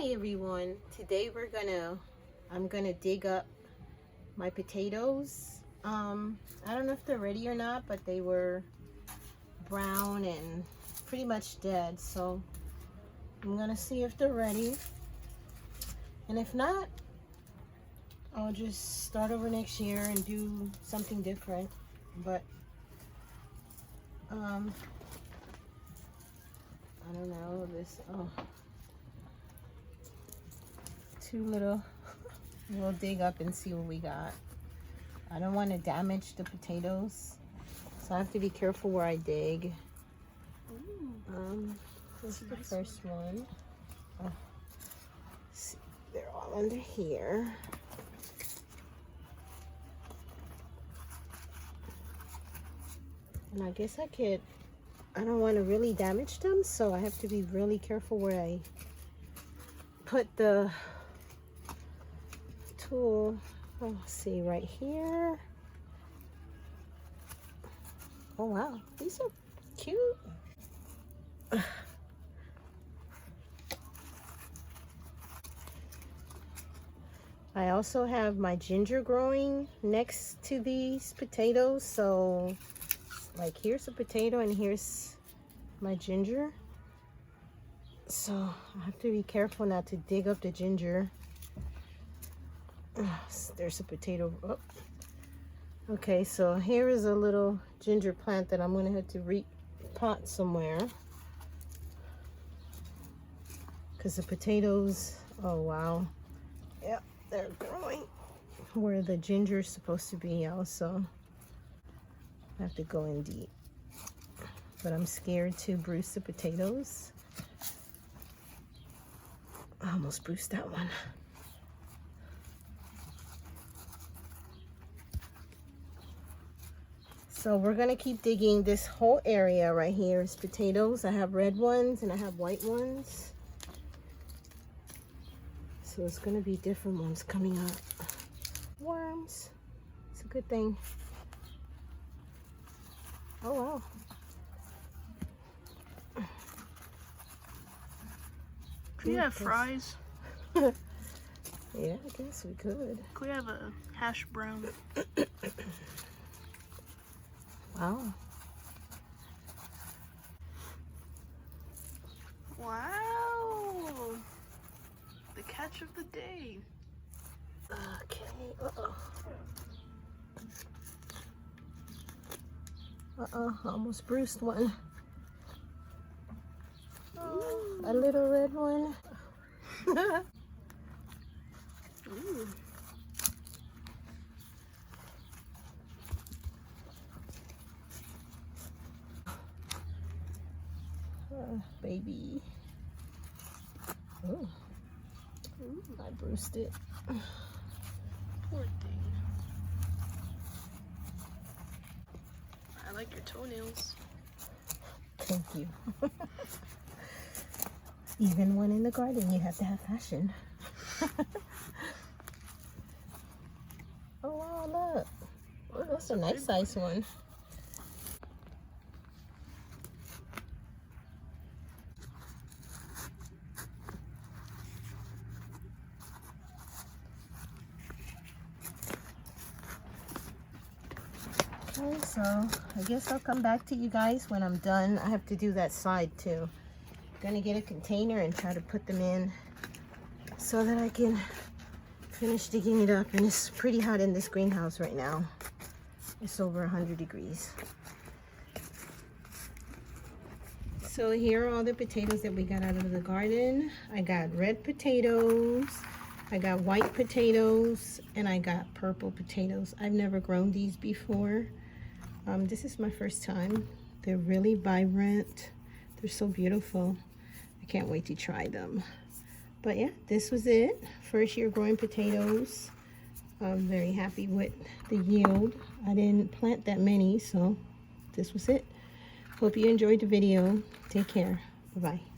Hi everyone. Today I'm gonna dig up my potatoes. I don't know if they're ready or not, but they were brown and pretty much dead, so I'm gonna see if they're ready, and if not, I'll just start over next year and do something different. But I don't know, too little. We'll dig up and see what we got. I don't want to damage the potatoes, so I have to be careful where I dig. This is the first one. Oh, see, they're all under here. And I guess I don't want to really damage them, so I have to be really careful where I put the tool. Oh, see right here. Oh wow, these are cute. I also have my ginger growing next to these potatoes, so like here's a potato and here's my ginger, so I have to be careful not to dig up the ginger. There's a potato. Oh. Okay, so here is a little ginger plant that I'm gonna have to repot somewhere, because the potatoes, oh wow, yep, they're growing where the ginger is supposed to be. Also I have to go in deep, but I'm scared to bruise the potatoes. I almost bruised that one. So we're gonna keep digging. This whole area right here is potatoes. I have red ones and I have white ones. So it's gonna be different ones coming up. Worms, it's a good thing. Oh wow. Could we have fries? Yeah, I guess we could. Could we have a hash brown? Wow. Wow! The catch of the day. Okay. Uh-oh. Uh-oh, almost bruised one. Oh, a little red one. Ooh. Baby. Oh, I bruised it. Poor thing. I like your toenails. Thank you. Even one in the garden, you have to have fashion. Oh wow, look. Oh, that's a nice size one. Okay, so I guess I'll come back to you guys when I'm done. I have to do that side too. I'm gonna get a container and try to put them in so that I can finish digging it up. And it's pretty hot in this greenhouse right now. It's over 100 degrees. So here are all the potatoes that we got out of the garden. I got red potatoes, I got white potatoes, and I got purple potatoes. I've never grown these before. This is my first time. They're really vibrant. They're so beautiful. I can't wait to try them. But yeah, this was it. First year growing potatoes. I'm very happy with the yield. I didn't plant that many, so this was it. Hope you enjoyed the video. Take care. Bye-bye.